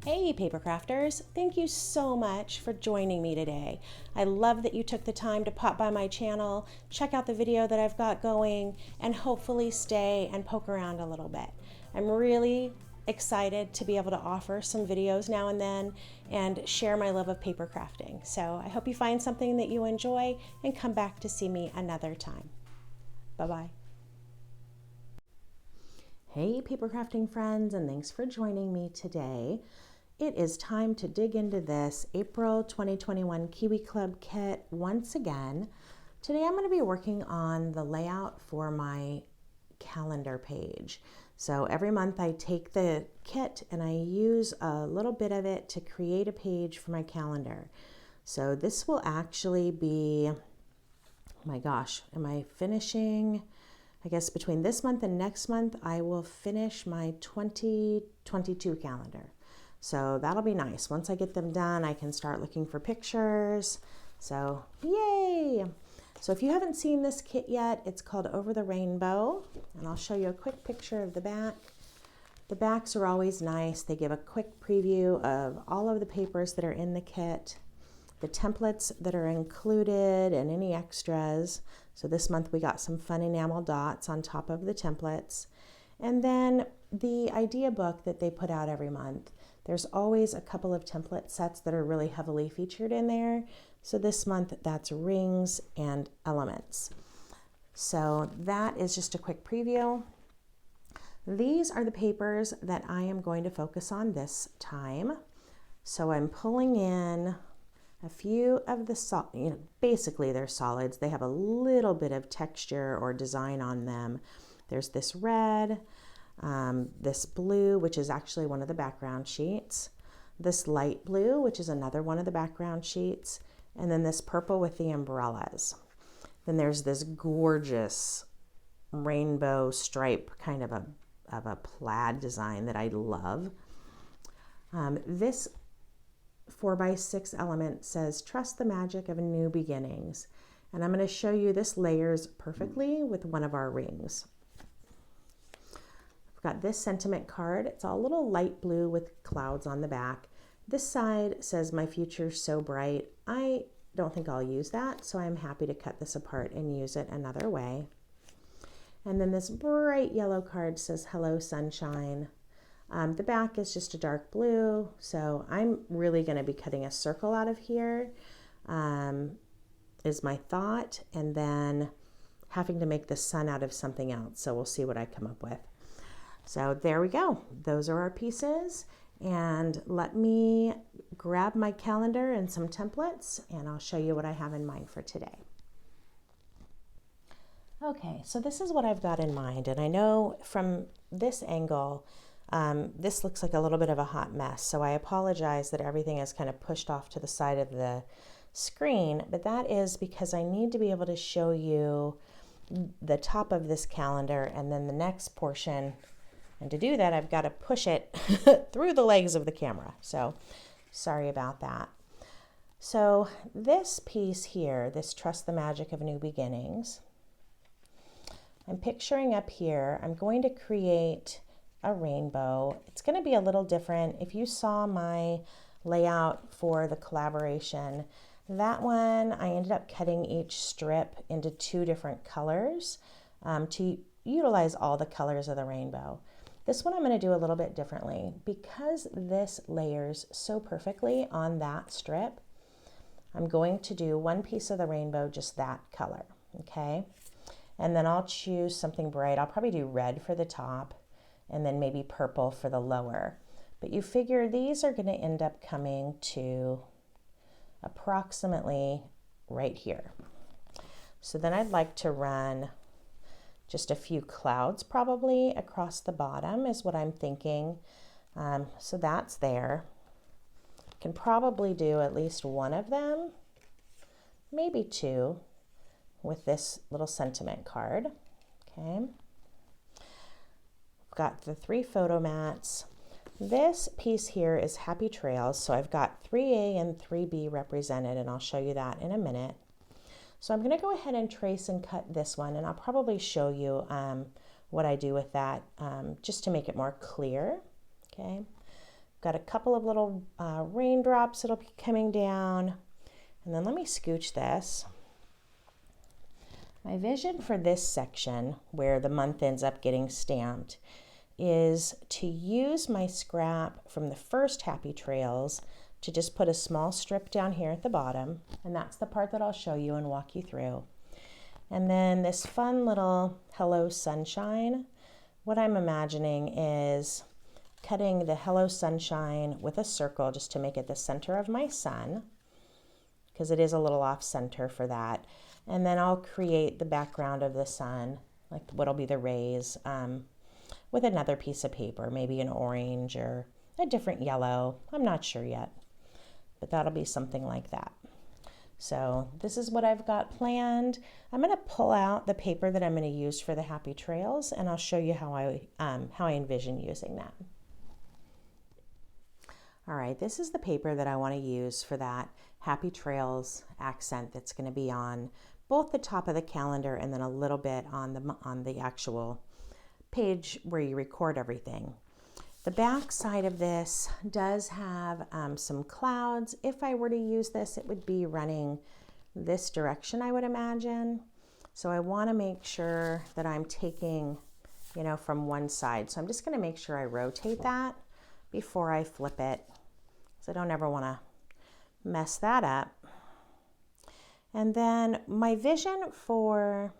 Hey paper crafters, thank you so much for joining me today. I love that you took the time to pop by my channel, check out the video that I've got going, and hopefully stay and poke around a little bit. I'm really excited to be able to offer some videos now and then and share my love of paper crafting. So I hope you find something that you enjoy and come back to see me another time. Bye-bye. Hey paper crafting friends, and thanks for joining me today. It is time to dig into this April 2021 Kiwi Club Kit once again. Today I'm going to be working on the layout for my calendar page. So every month I take the kit and I use a little bit of it to create a page for my calendar. So this will actually be, oh my gosh, am I finishing? I guess between this month and next month, I will finish my 2022 calendar. So that'll be nice. Once I get them done, I can start looking for pictures. So yay! So if you haven't seen this kit yet, it's called Over the Rainbow, and I'll show you a quick picture of the back. The backs are always nice. They give a quick preview of all of the papers that are in the kit, the templates that are included, and any extras. So this month we got some fun enamel dots on top of the templates. And then the idea book that they put out every month. There's always a couple of template sets that are really heavily featured in there. So this month that's rings and elements. So that is just a quick preview. These are the papers that I am going to focus on this time. So I'm pulling in a few of the, basically they're solids. They have a little bit of texture or design on them. There's this red, this blue, which is actually one of the background sheets, this light blue, which is another one of the background sheets, and then this purple with the umbrellas. Then there's this gorgeous rainbow stripe kind of a plaid design that I love. This 4x6 element says, "Trust the magic of new beginnings." And I'm going to show you this layers perfectly with one of our rings. I've got this sentiment card. It's all a little light blue with clouds on the back. This side says, "My future's so bright." I don't think I'll use that, so I'm happy to cut this apart and use it another way. And then this bright yellow card says, "Hello, sunshine." The back is just a dark blue, so I'm really going to be cutting a circle out of here, is my thought, and then having to make the sun out of something else. So we'll see what I come up with. So there we go. Those are our pieces. And let me grab my calendar and some templates, and I'll show you what I have in mind for today. Okay, so this is what I've got in mind. And I know from this angle, this looks like a little bit of a hot mess. So I apologize that everything is kind of pushed off to the side of the screen, but that is because I need to be able to show you the top of this calendar and then the next portion. And to do that, I've got to push it through the legs of the camera. So sorry about that. So this piece here, this Trust the Magic of New Beginnings, I'm picturing up here, I'm going to create a rainbow. It's going to be a little different. If you saw my layout for the collaboration, that one I ended up cutting each strip into two different colors to utilize all the colors of the rainbow. This one I'm going to do a little bit differently because this layers so perfectly on that strip. I'm going to do one piece of the rainbow just that color, okay? And then I'll choose something bright. I'll probably do red for the top and then maybe purple for the lower. But you figure these are going to end up coming to approximately right here. So then I'd like to run just a few clouds probably across the bottom is what I'm thinking. So that's there. Can probably do at least one of them, maybe two, with this little sentiment card. Okay. I've got the 3 photo mats. This piece here is Happy Trails. So I've got 3A and 3B represented, and I'll show you that in a minute. So I'm going to go ahead and trace and cut this one, and I'll probably show you what I do with that just to make it more clear. Okay. Got a couple of little raindrops that'll be coming down. And then let me scooch this. My vision for this section where the month ends up getting stamped is to use my scrap from the first Happy Trails to just put a small strip down here at the bottom. And that's the part that I'll show you and walk you through. And then this fun little Hello Sunshine, what I'm imagining is cutting the Hello Sunshine with a circle just to make it the center of my sun, because it is a little off center for that. And then I'll create the background of the sun, like what'll be the rays, with another piece of paper, maybe an orange or a different yellow. I'm not sure yet, but that'll be something like that. So this is what I've got planned. I'm going to pull out the paper that I'm going to use for the Happy Trails, and I'll show you how I envision using that. All right, this is the paper that I want to use for that Happy Trails accent that's going to be on both the top of the calendar and then a little bit on the actual page where you record everything. The back side of this does have some clouds. If I were to use this, it would be running this direction, I would imagine. So I want to make sure that I'm taking, from one side. So I'm just going to make sure I rotate that before I flip it, so I don't ever want to mess that up. And then my vision for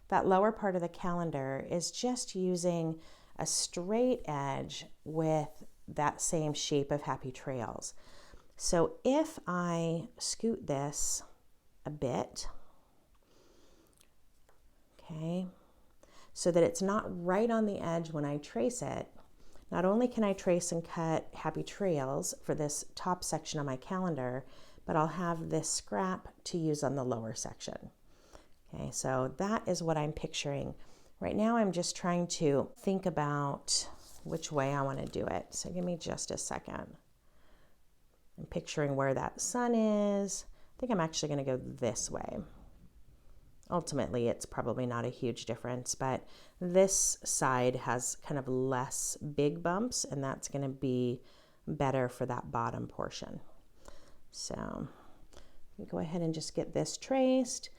that lower part of the calendar is just using a straight edge with that same shape of Happy Trails. So if I scoot this a bit, okay, so that it's not right on the edge when I trace it, not only can I trace and cut Happy Trails for this top section of my calendar, but I'll have this scrap to use on the lower section. Okay, so that is what I'm picturing. Right now I'm just trying to think about which way I want to do it. So give me just a second. I'm picturing where that sun is. I think I'm actually going to go this way. Ultimately, it's probably not a huge difference, but this side has kind of less big bumps, and that's going to be better for that bottom portion. So you go ahead and just get this traced.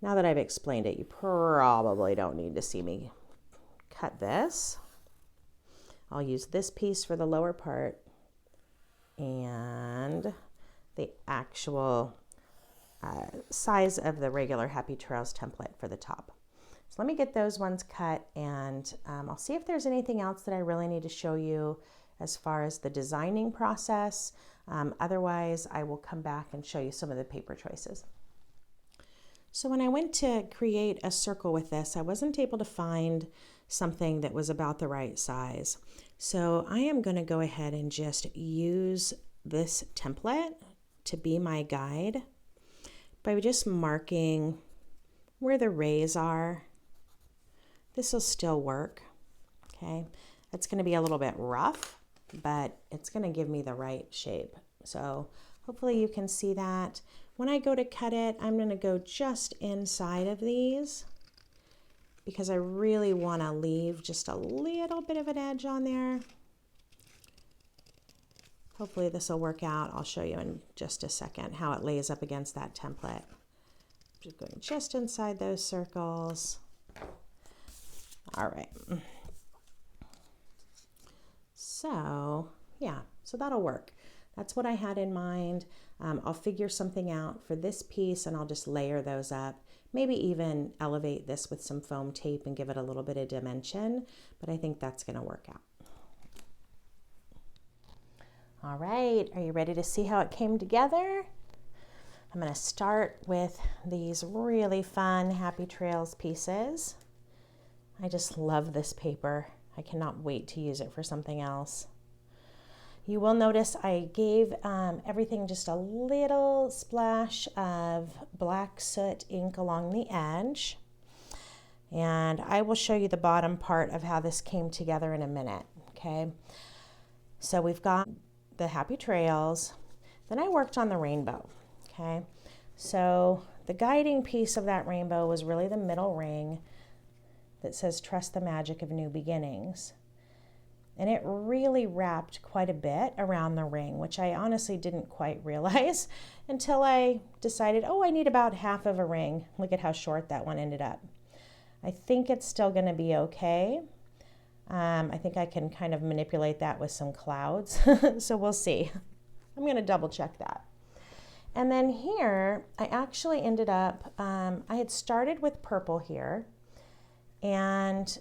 Now that I've explained it, you probably don't need to see me cut this. I'll use this piece for the lower part and the actual size of the regular Happy Trails template for the top. So let me get those ones cut, and I'll see if there's anything else that I really need to show you as far as the designing process. Otherwise, I will come back and show you some of the paper choices. So when I went to create a circle with this, I wasn't able to find something that was about the right size. So I am going to go ahead and just use this template to be my guide by just marking where the rays are. This will still work, okay? It's going to be a little bit rough, but it's going to give me the right shape. So hopefully you can see that. When I go to cut it, I'm going to go just inside of these because I really want to leave just a little bit of an edge on there. Hopefully this will work out. I'll show you in just a second how it lays up against that template. Just going just inside those circles. All right. So yeah, so that'll work. That's what I had in mind. I'll figure something out for this piece and I'll just layer those up. Maybe even elevate this with some foam tape and give it a little bit of dimension, but I think that's going to work out. All right, are you ready to see how it came together? I'm going to start with these really fun Happy Trails pieces. I just love this paper. I cannot wait to use it for something else. You will notice I gave everything just a little splash of black soot ink along the edge. And I will show you the bottom part of how this came together in a minute, okay? So we've got the Happy Trails. Then I worked on the rainbow, okay? So the guiding piece of that rainbow was really the middle ring that says, "Trust the magic of new beginnings." and it really wrapped quite a bit around the ring, which I honestly didn't quite realize until I decided, oh, I need about half of a ring. Look at how short that one ended up. I think it's still going to be okay. I think I can kind of manipulate that with some clouds, so we'll see. I'm going to double check that. And then here, I actually ended up, I had started with purple here, and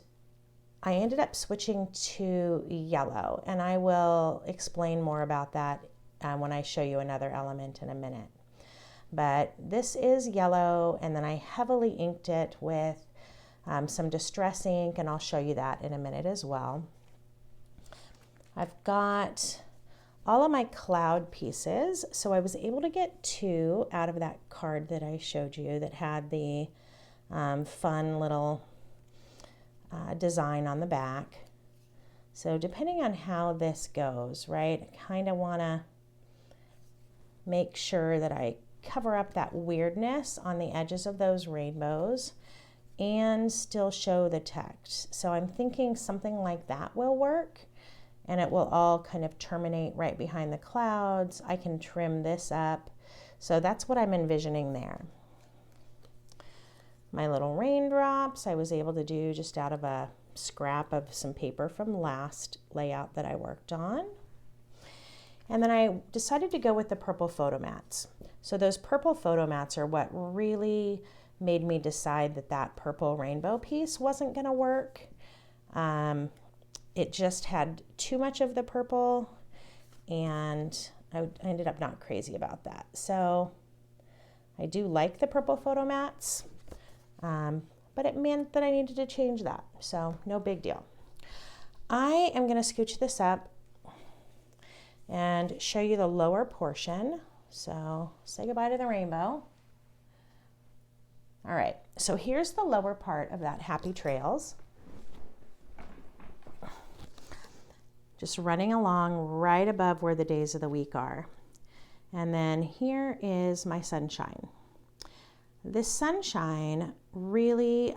I ended up switching to yellow, and I will explain more about that when I show you another element in a minute. But this is yellow, and then I heavily inked it with some distress ink, and I'll show you that in a minute as well. I've got all of my cloud pieces, so I was able to get 2 out of that card that I showed you that had the fun little design on the back. So depending on how this goes, right, I kind of want to make sure that I cover up that weirdness on the edges of those rainbows and still show the text. So I'm thinking something like that will work, and it will all kind of terminate right behind the clouds. I can trim this up. So that's what I'm envisioning there. My little raindrops I was able to do just out of a scrap of some paper from last layout that I worked on. And then I decided to go with the purple photo mats. So those purple photo mats are what really made me decide that that purple rainbow piece wasn't going to work. It just had too much of the purple, and I ended up not crazy about that. So I do like the purple photo mats, but it meant that I needed to change that. So no big deal. I am going to scooch this up and show you the lower portion. So say goodbye to the rainbow. All right, so here's the lower part of that Happy Trails. Just running along right above where the days of the week are. And then here is my sunshine. This sunshine really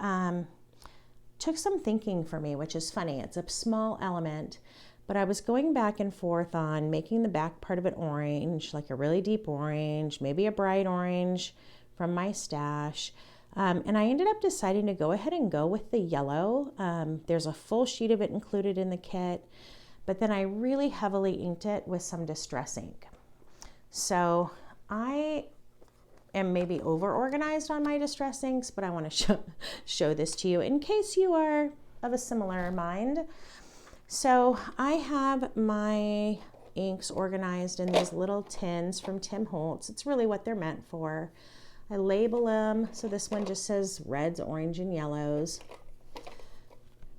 took some thinking for me, which is funny. It's a small element, but I was going back and forth on making the back part of it orange, like a really deep orange, maybe a bright orange from my stash. And I ended up deciding to go ahead and go with the yellow. There's a full sheet of it included in the kit, but then I really heavily inked it with some distress ink. So I am maybe over organized on my distress inks, but I want to show this to you in case you are of a similar mind. So I have my inks organized in these little tins from Tim Holtz. It's really what they're meant for. I label them. So this one just says reds, orange, and yellows.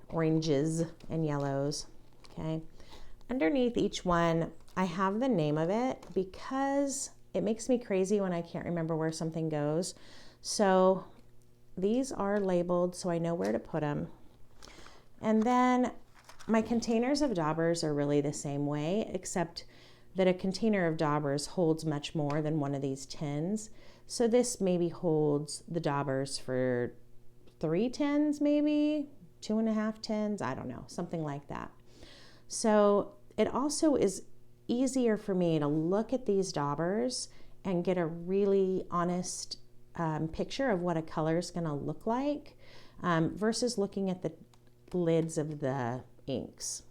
Oranges and yellows. Okay. Underneath each one, I have the name of it because it makes me crazy when I can't remember where something goes. So these are labeled so I know where to put them. And then my containers of daubers are really the same way, except that a container of daubers holds much more than one of these tins. So this maybe holds the daubers for 3 tins, maybe 2.5 tins. I don't know, something like that. So it also is easier for me to look at these daubers and get a really honest picture of what a color is going to look like versus looking at the lids of the inks.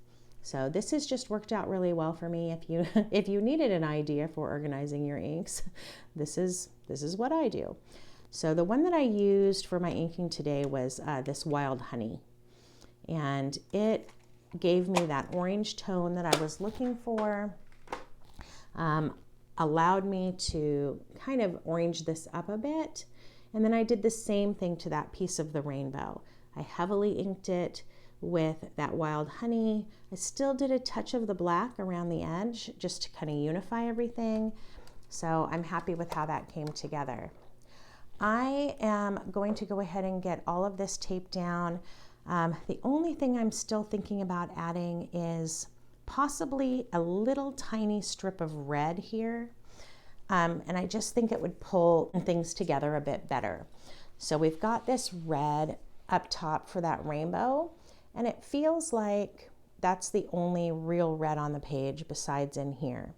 So this has just worked out really well for me. If you needed an idea for organizing your inks, this is what I do. So the one that I used for my inking today was this Wild Honey, and it gave me that orange tone that I was looking for. Allowed me to kind of orange this up a bit, and then I did the same thing to that piece of the rainbow. I heavily inked it with that Wild Honey. I still did a touch of the black around the edge just to kind of unify everything. So I'm happy with how that came together. I am going to go ahead and get all of this taped down. The only thing I'm still thinking about adding is possibly a little tiny strip of red here. And I just think it would pull things together a bit better. So we've got this red up top for that rainbow, and it feels like that's the only real red on the page besides in here.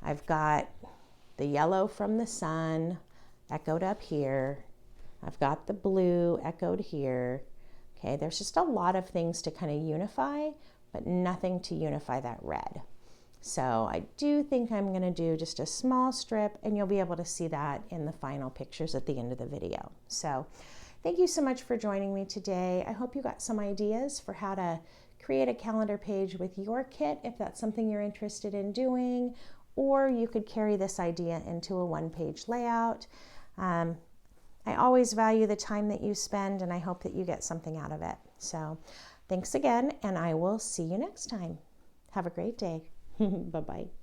I've got the yellow from the sun echoed up here. I've got the blue echoed here. Okay, there's just a lot of things to kind of unify, but nothing to unify that red. So I do think I'm going to do just a small strip, and you'll be able to see that in the final pictures at the end of the video. So thank you so much for joining me today. I hope you got some ideas for how to create a calendar page with your kit if that's something you're interested in doing, or you could carry this idea into a one-page layout. I always value the time that you spend, and I hope that you get something out of it. So thanks again, and I will see you next time. Have a great day. Bye-bye.